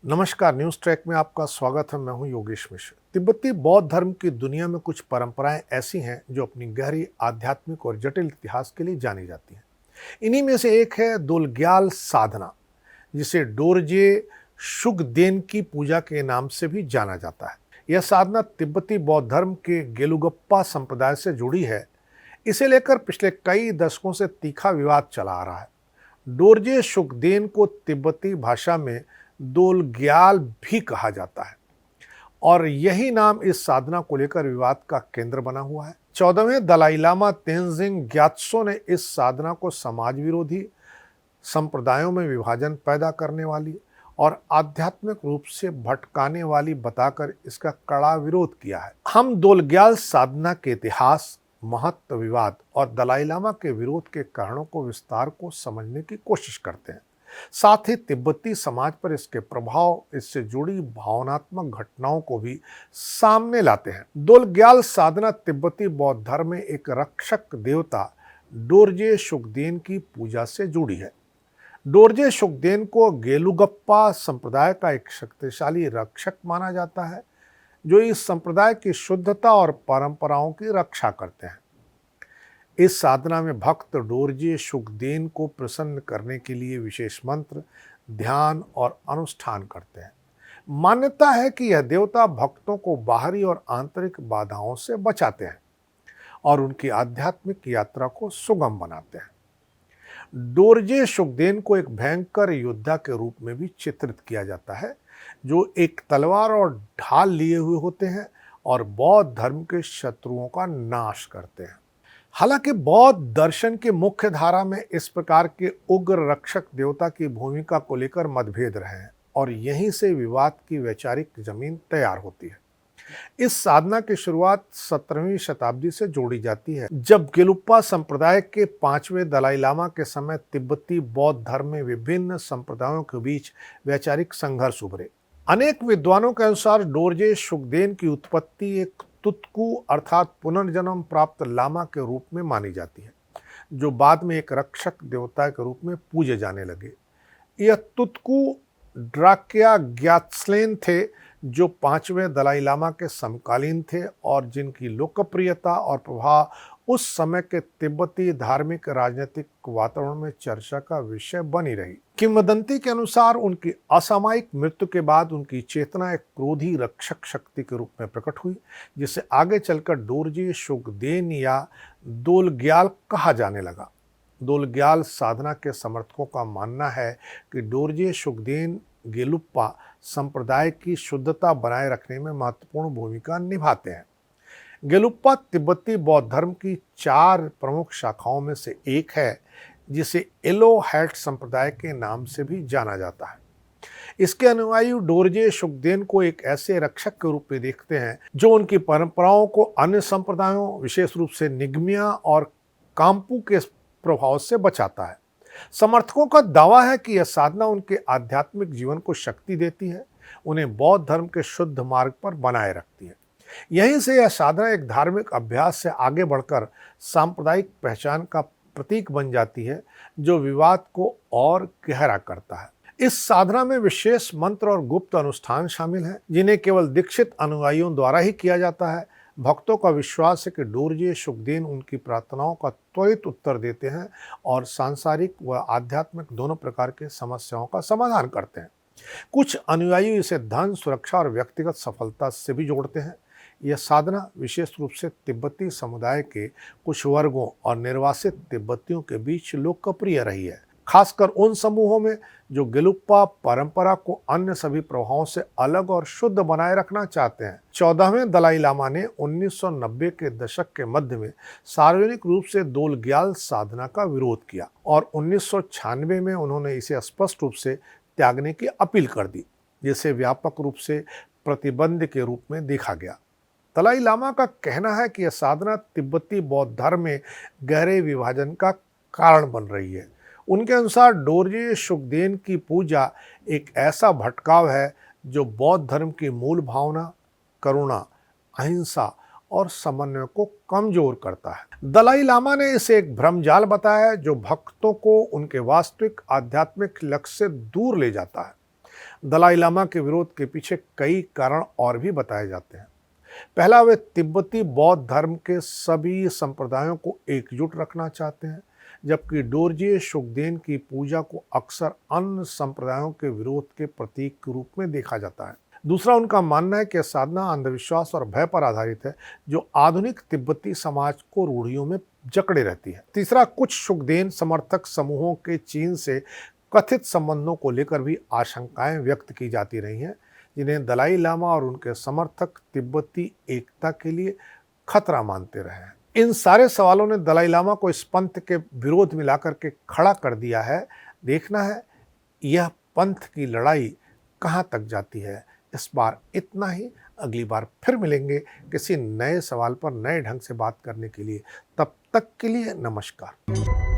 नमस्कार, news track में आपका स्वागत है। मैं हूं योगेश मिश्र। तिब्बती बौद्ध धर्म की दुनिया में कुछ परंपराएं ऐसी हैं जो अपनी गहरी आध्यात्मिक और जटिल इतिहास के लिए जानी जाती हैं। इन्हीं में से एक है दोलग्याल साधना, जिसे डोरजे शुगदेन की पूजा के नाम से भी जाना जाता है। यह साधना तिब्बती बौद्ध धर्म के गेलुगप्पा संप्रदाय से जुड़ी है। इसे लेकर पिछले कई दशकों से तीखा विवाद चला आ रहा है। डोरजे शुगदेन को तिब्बती भाषा में दोलग्याल भी कहा जाता है और यही नाम इस साधना को लेकर विवाद का केंद्र बना हुआ है। 14वें दलाई लामा तेंजिंग ग्यात्सो ने इस साधना को समाज विरोधी, संप्रदायों में विभाजन पैदा करने वाली और आध्यात्मिक रूप से भटकाने वाली बताकर इसका कड़ा विरोध किया है। हम दोलग्याल साधना के इतिहास, महत्व, विवाद और दलाई लामा के विरोध के कारणों को विस्तार को समझने की कोशिश करते हैं। साथ ही तिब्बती समाज पर इसके प्रभाव, इससे जुड़ी भावनात्मक घटनाओं को भी सामने लाते हैं। दोलग्याल साधना तिब्बती बौद्ध धर्म में एक रक्षक देवता डोरजे शुगदेन की पूजा से जुड़ी है। डोरजे शुगदेन को गेलुगप्पा संप्रदाय का एक शक्तिशाली रक्षक माना जाता है, जो इस संप्रदाय की शुद्धता और परंपराओं की रक्षा करते हैं। इस साधना में भक्त डोरजे शुगदेन को प्रसन्न करने के लिए विशेष मंत्र, ध्यान और अनुष्ठान करते हैं। मान्यता है कि यह देवता भक्तों को बाहरी और आंतरिक बाधाओं से बचाते हैं और उनकी आध्यात्मिक यात्रा को सुगम बनाते हैं। डोरजे शुगदेन को एक भयंकर योद्धा के रूप में भी चित्रित किया जाता है, जो एक तलवार और ढाल लिए हुए होते हैं और बौद्ध धर्म के शत्रुओं का नाश करते हैं। हालांकि बौद्ध दर्शन की मुख्य धारा में इस प्रकार के उग्र रक्षक देवता की भूमिका को लेकर मतभेद रहे हैं और यहीं से विवाद की वैचारिक जमीन तैयार होती है। इस साधना की शुरुआत 17वीं शताब्दी से जोड़ी जाती है, जब गेलुप्पा संप्रदाय के 5वें दलाई लामा के समय तिब्बती बौद्ध धर्म में विभिन्न संप्रदायों के बीच वैचारिक संघर्ष उभरे। अनेक विद्वानों के अनुसार डोरजे शुगदेन की उत्पत्ति एक तुतकू अर्थात पुनर्जन्म प्राप्त लामा के रूप में मानी जाती है, जो बाद में एक रक्षक देवता के रूप में पूजे जाने लगे। यह तुतकू ड्राक्या ग्यात्स्लेन थे, जो 5वें दलाई लामा के समकालीन थे और जिनकी लोकप्रियता और प्रभाव उस समय के तिब्बती धार्मिक राजनीतिक वातावरण में चर्चा का विषय बनी रही। किंवदंती के अनुसार उनकी असामयिक मृत्यु के बाद उनकी चेतना एक क्रोधी रक्षक शक्ति के रूप में प्रकट हुई, जिसे आगे चलकर डोरजे शुगदेन या दोलग्याल कहा जाने लगा। दोलग्याल साधना के समर्थकों का मानना है कि डोरजे शुगदेन गेलुप्पा संप्रदाय की शुद्धता बनाए रखने में महत्वपूर्ण भूमिका निभाते हैं। गेलुप्पा तिब्बती बौद्ध धर्म की 4 प्रमुख शाखाओं में से एक है, जिसे एलोहैट संप्रदाय के नाम से भी जाना जाता है। इसके अनुयायी डोरजे शुगदेन को एक ऐसे रक्षक के रूप में देखते हैं जो उनकी परंपराओं को अन्य संप्रदायों, विशेष रूप से निगमिया और काम्पू के प्रभाव से बचाता है। समर्थकों का दावा है कि यह साधना उनके आध्यात्मिक जीवन को शक्ति देती है, उन्हें बौद्ध धर्म के शुद्ध मार्ग पर बनाए रखती है। यहीं से यह साधना एक धार्मिक अभ्यास से आगे बढ़कर सांप्रदायिक पहचान का प्रतीक बन जाती है, जो विवाद को और गहरा करता है। इस साधना में विशेष मंत्र और गुप्त अनुष्ठान शामिल हैं, जिन्हें केवल दीक्षित अनुयायियों द्वारा ही किया जाता है। भक्तों का विश्वास है कि डोरजे शुगदेन उनकी प्रार्थनाओं का त्वरित उत्तर देते हैं और सांसारिक व आध्यात्मिक दोनों प्रकार की समस्याओं का समाधान करते हैं। कुछ अनुयायी इसे धन, सुरक्षा और व्यक्तिगत सफलता से भी जोड़ते हैं। यह साधना विशेष रूप से तिब्बती समुदाय के कुछ वर्गों और निर्वासित तिब्बतियों के बीच लोकप्रिय रही है, खासकर उन समूहों में जो गेलुप्पा परंपरा को अन्य सभी प्रभावों से अलग और शुद्ध बनाए रखना चाहते हैं। 14वें दलाई लामा ने 1990 के दशक के मध्य में सार्वजनिक रूप से दोलग्याल साधना का विरोध किया और 1996 में उन्होंने इसे स्पष्ट रूप से त्यागने की अपील कर दी, जिसे व्यापक रूप से प्रतिबंध के रूप में देखा गया। दलाई लामा का कहना है कि यह साधना तिब्बती बौद्ध धर्म में गहरे विभाजन का कारण बन रही है। उनके अनुसार डोरजे शुगदेन की पूजा एक ऐसा भटकाव है जो बौद्ध धर्म की मूल भावना, करुणा, अहिंसा और समन्वय को कमजोर करता है। दलाई लामा ने इसे एक भ्रमजाल बताया है जो भक्तों को उनके वास्तविक आध्यात्मिक लक्ष्य से दूर ले जाता है। दलाई लामा के विरोध के पीछे कई कारण और भी बताए जाते हैं। पहला, वे तिब्बती बौद्ध धर्म के सभी संप्रदायों को एकजुट रखना चाहते हैं, जबकि डोरजे शुगदेन की पूजा को अक्सर अन्य संप्रदायों के विरोध के प्रतीक के रूप में देखा जाता है। दूसरा, उनका मानना है कि यह साधना अंधविश्वास और भय पर आधारित है, जो आधुनिक तिब्बती समाज को रूढ़ियों में जकड़े रहती है। तीसरा, कुछ शुगदेन समर्थक समूहों के चीन से कथित संबंधों को लेकर भी आशंकाएं व्यक्त की जाती रही हैं, जिन्हें दलाई लामा और उनके समर्थक तिब्बती एकता के लिए खतरा मानते रहे हैं। इन सारे सवालों ने दलाई लामा को इस पंथ के विरोध में लाकर के खड़ा कर दिया है। देखना है यह पंथ की लड़ाई कहां तक जाती है। इस बार इतना ही। अगली बार फिर मिलेंगे किसी नए सवाल पर नए ढंग से बात करने के लिए। तब तक के लिए नमस्कार।